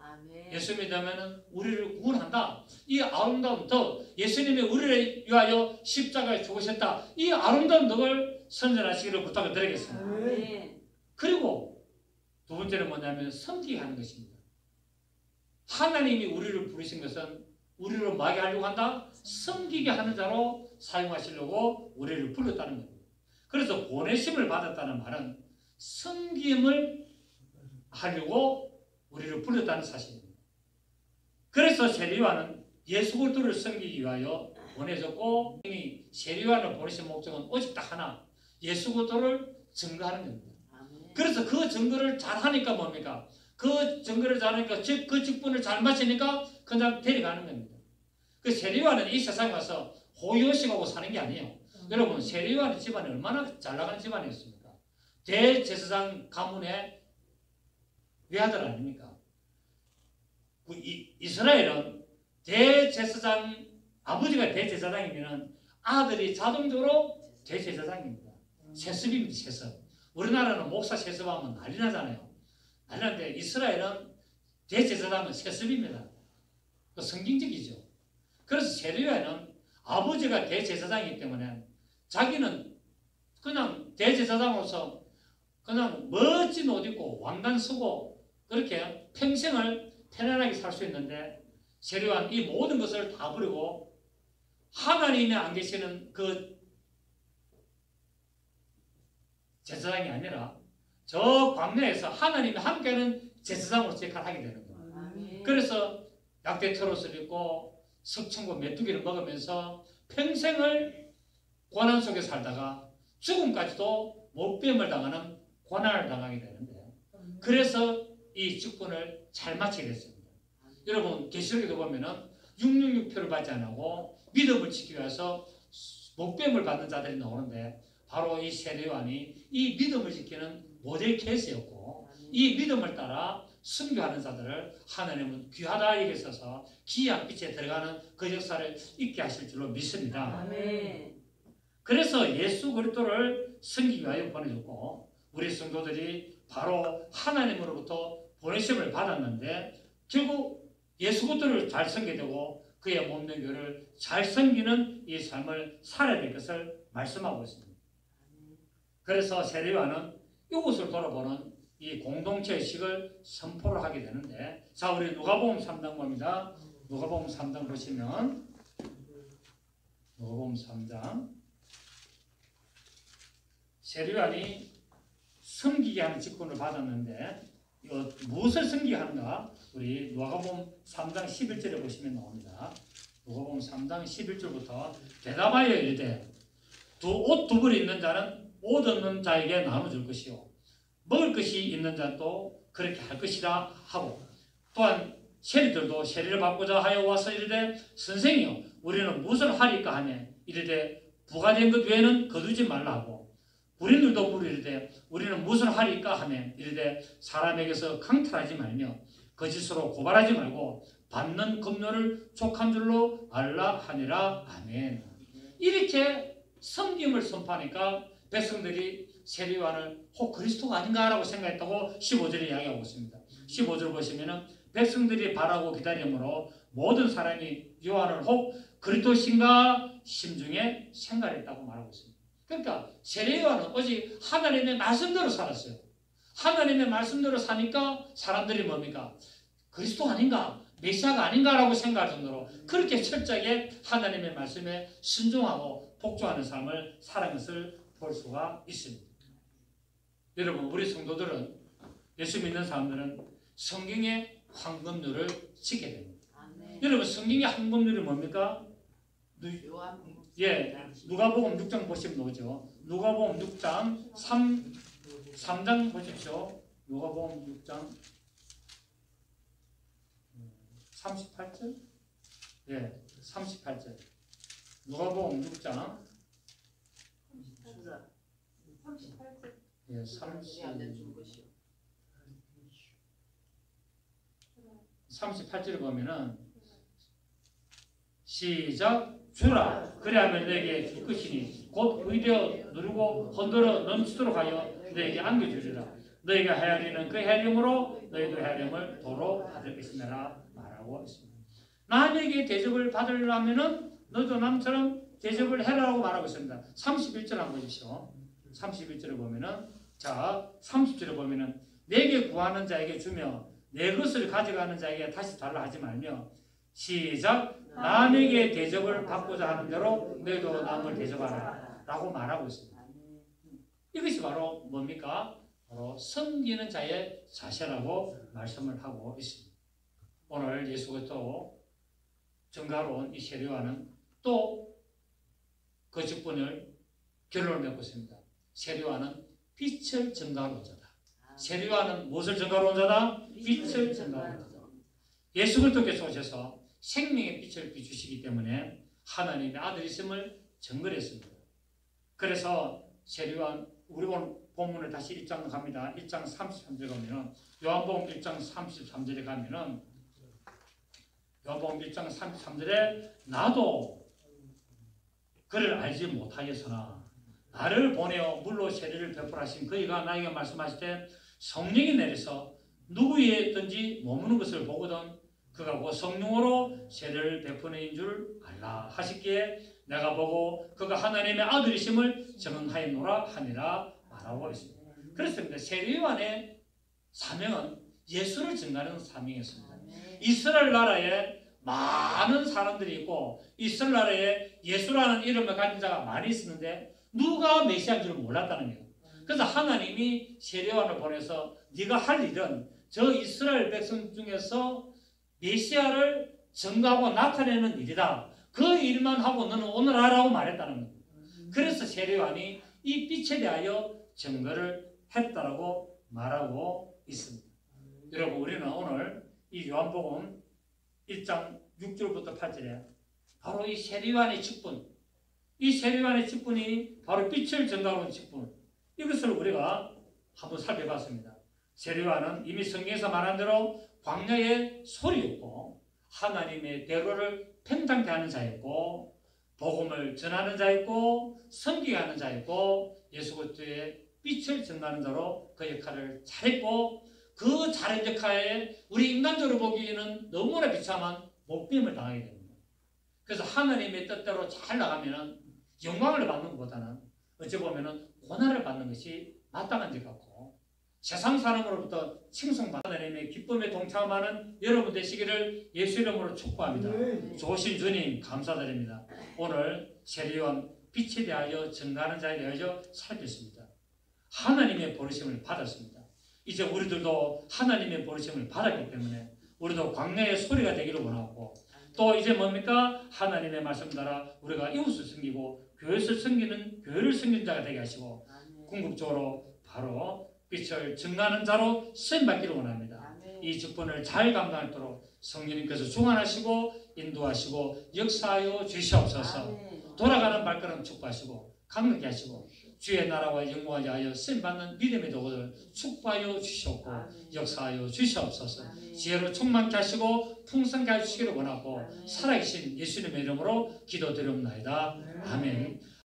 예수 믿으면 우리를 구원한다. 이 아름다운 덕, 예수님이 우리를 위하여 십자가에 죽으셨다. 이 아름다운 덕을 선전하시기를 부탁을 드리겠습니다. 그리고 두 번째는 뭐냐면 섬기게 하는 것입니다. 하나님이 우리를 부르신 것은 우리를 뭐하게 하려고 한다? 섬기게 하는 자로 사용하시려고 우리를 불렀다는 겁니다. 그래서 보내심을 받았다는 말은 섬김을 하려고 우리를 불렀다는 사실입니다. 그래서 세리와는 예수 그리스도를 섬기기 위하여 보내졌고 이 세리와를 보내신 목적은 오직 딱 하나 예수 그리스도를 증거하는 겁니다. 그래서 그 증거를 잘하니까 뭡니까? 그 증거를 잘하니까 그 직분을 잘 마치니까 그냥 데려가는 겁니다. 그 세리와는 이 세상에 와서 호의호식하고 사는 게 아니에요. 여러분 세리와는 집안이 얼마나 잘 나가는 집안이었습니까? 대제사장 가문의 외아들 아닙니까? 이스라엘은 대제사장 아버지가 대제사장이면 아들이 자동적으로 대제사장입니다. 세습입니다. 세습. 우리나라는 목사 세습하면 난리 나잖아요. 난리 나는데 이스라엘은 대제사장은 세습입니다. 성경적이죠. 그래서 세리와는 아버지가 대제사장이기 때문에 자기는 그냥 대제사장으로서 그냥 멋진 옷 입고 왕관 쓰고 그렇게 평생을 편안하게 살 수 있는데 세리와는 이 모든 것을 다 버리고 하나님이 안 계시는 그 제사장이 아니라 저 광야에서 하나님이 함께하는 제사장으로서 역할을 하게 되는 거예요. 그래서 약대 털옷을 입고 석청과 메뚜기를 먹으면서 평생을 고난 속에 살다가 죽음까지도 못뱀을 당하는 고난을 당하게 되는데 그래서 이 직분을 잘 마치게 됐습니다. 여러분 계시록에도 보면은 666표를 받지 않고 믿음을 지키기 위해서 목뱀을 받는 자들이 나오는데 바로 이 세례요한이 이 믿음을 지키는 모델 케이스였고 이 믿음을 따라 순교하는 자들을 하나님은 귀하다 여기셔서 기이한 빛에 들어가는 그 역사를 있게 하실 줄로 믿습니다. 아멘. 그래서 예수 그리스도를 섬기기 위하여 보내줬고 우리 성도들이 바로 하나님으로부터 보내심을 받았는데 결국 예수 그리스도를 잘 섬기게 되고 그의 몸된 교를 잘 섬기는 이 삶을 살아야 될 것을 말씀하고 있습니다. 그래서 세례요한은 이곳을 돌아보는 이 공동체 의식을 선포를 하게 되는데 자 우리 누가복음 3장 봅니다. 누가복음 3장 보시면 누가복음 3장 세례요한이 섬기게 하는 직분을 받았는데 이거 무엇을 섬기게 하는가? 우리 누가복음 3장 11절에 보시면 나옵니다. 누가복음 3장 11절부터 대답하여 이르되 옷 두 벌이 있는 자는 옷 없는 자에게 나눠줄 것이요 먹을 것이 있는 자도 그렇게 할 것이라 하고 또한 세리들도 세리를 받고자 하여 와서 이르되 선생이요 우리는 무엇을 하리까 하며 이르되 부가된 것 외에는 거두지 말라 하고 우리들도 물으리되 우리는 무엇을 하리까 하며 이르되 사람에게서 강탈하지 말며 거짓으로 고발하지 말고 받는 급료를 족한 줄로 알라 하니라. 아멘. 이렇게 섬김을 선포하니까 백성들이 세례요한을 혹 그리스도가 아닌가라고 생각했다고 15절에 이야기하고 있습니다. 15절 보시면은 백성들이 바라고 기다림으로 모든 사람이 요한을 혹 그리스도신가 심중에 생각했다고 말하고 있습니다. 그러니까 세례요한은 오직 하나님의 말씀대로 살았어요. 하나님의 말씀대로 사니까 사람들이 뭡니까? 그리스도 아닌가? 메시아가 아닌가라고 생각할 정도로 그렇게 철저하게 하나님의 말씀에 순종하고 복종하는 삶을 살아가는 것을 볼 수가 있습니다. 여러분 우리 성도들은 예수 믿는 사람들은 성경의 황금률을 지켜야 됩니다. 여러분 성경의 황금률이 뭡니까? 누가복음 6장 보시면 나오죠. 누가복음 6장 3장 보십시오. 누가복음 6장 38절? 38절. 누가복음 6장 38절을 보면은 시작 주라 그리하면 너에게 줄 것이니 곧 의되어 누르고 흔들어 넘치도록 하여 너에게 안겨주리라. 너희가 헤아리는 그 헤아림으로 너희도 헤아림을 도로 받을 것이니라 말하고 있습니다. 남에게 대접을 받으려면은 너도 남처럼 대접을 해라라고 말하고 있습니다. 31절 한번 보십시오. 31절을 보면은 자 30절을 보면은 내게 구하는 자에게 주며 내 것을 가져가는 자에게 다시 달라 하지 말며 시작 남에게 대접을 받고자 하는 대로 너희도 남을 대접하라 라고 말하고 있습니다. 이것이 바로 뭡니까? 바로 섬기는 자의 자세라고 말씀을 하고 있습니다. 오늘 예수 그리스도 증거하러 온 이 세례요한은 또 그 직분을 결론을 맺고 있습니다. 세례요한은 빛을 증거하러 온 자다. 세례요한은 무엇을 증거하러 온 자다? 빛을 증거하러 온 자다. 예수 그리스도께서 오셔서 생명의 빛을 비추시기 때문에 하나님의 아들이심을 증거했습니다. 그래서 세례요한 우리 오늘 본문을 다시 1장 갑니다. 1장 33절에 가면은 요한복음 1장 33절에 가면은 요한복음 1장 33절에 나도 그를 알지 못하였으나 나를 보내어 물로 세례를 베풀하신 그이가 나에게 말씀하실 때 성령이 내려서 누구에든지 머무는 것을 보거든 그가 곧 성령으로 세례를 베푸는 줄 알라 하시기에 내가 보고 그가 하나님의 아들이심을 증언하였노라 하니라 말하고 있습니다. 그렇습니다. 세례요한의 사명은 예수를 증거하는 사명이었습니다. 이스라엘 나라에 많은 사람들이 있고 이스라엘 나라에 예수라는 이름을 가진 자가 많이 있었는데 누가 메시아인 줄 몰랐다는 거예요. 그래서 하나님이 세례요한을 보내서 네가 할 일은 저 이스라엘 백성 중에서 메시아를 증거하고 나타내는 일이다. 그 일만 하고 너는 오늘 하라고 말했다는 거예요. 그래서 세례요한이 이 빛에 대하여 증거를 했다라고 말하고 있습니다. 여러분 우리는 오늘 이 요한복음 1장 6절부터 8절에 바로 이 세례요한의 직분, 이 세례요한의 직분이 바로 빛을 전가하는 직분, 이것을 우리가 한번 살펴봤습니다. 세례요한은 이미 성경에서 말한 대로 광야의 소리였고 하나님의 대로를 평탄케 하는 자였고 복음을 전하는 자였고 섬기게 하는 자였고 예수 그리스도의 빛을 전하는 자로 그 역할을 잘했고 그 잘한 역할에 우리 인간적으로 보기에는 너무나 비참한 목배임을 당하게 됩니다. 그래서 하나님의 뜻대로 잘 나가면 영광을 받는 것보다는 어찌 보면 고난을 받는 것이 마땅한 것 같고 세상 사람으로부터 칭송받는 하나님의 기쁨에 동참하는 여러분 되시기를 예수 이름으로 축복합니다. 좋으신 주님 감사드립니다. 오늘 세례요한 빛에 대하여 전가하는 자에 대하여 살폈습니다. 하나님의 부르심을 받았습니다. 이제 우리들도 하나님의 부르심을 받았기 때문에 우리도 광야의 소리가 되기를 원하고 또 이제 뭡니까? 하나님의 말씀 따라 우리가 이웃을 섬기고 교회를 섬기는 자가 되게 하시고 궁극적으로 바로 빛을 증가하는 자로 쓰임받기를 원합니다. 이 직분을 잘 감당하도록 성령님께서 중환하시고 인도하시고 역사하여 주시옵소서. 돌아가는 발걸음 축복하시고 강력히 하시고 주의 나라와 영광을 위하여 쓰임받는 믿음의 도구를 축복하여 주시옵고 역사하여 주시옵소서. 지혜로 충만케 하시고 풍성케 해주시기를 원하고 살아계신 예수님의 이름으로 기도드리옵나이다. 아멘.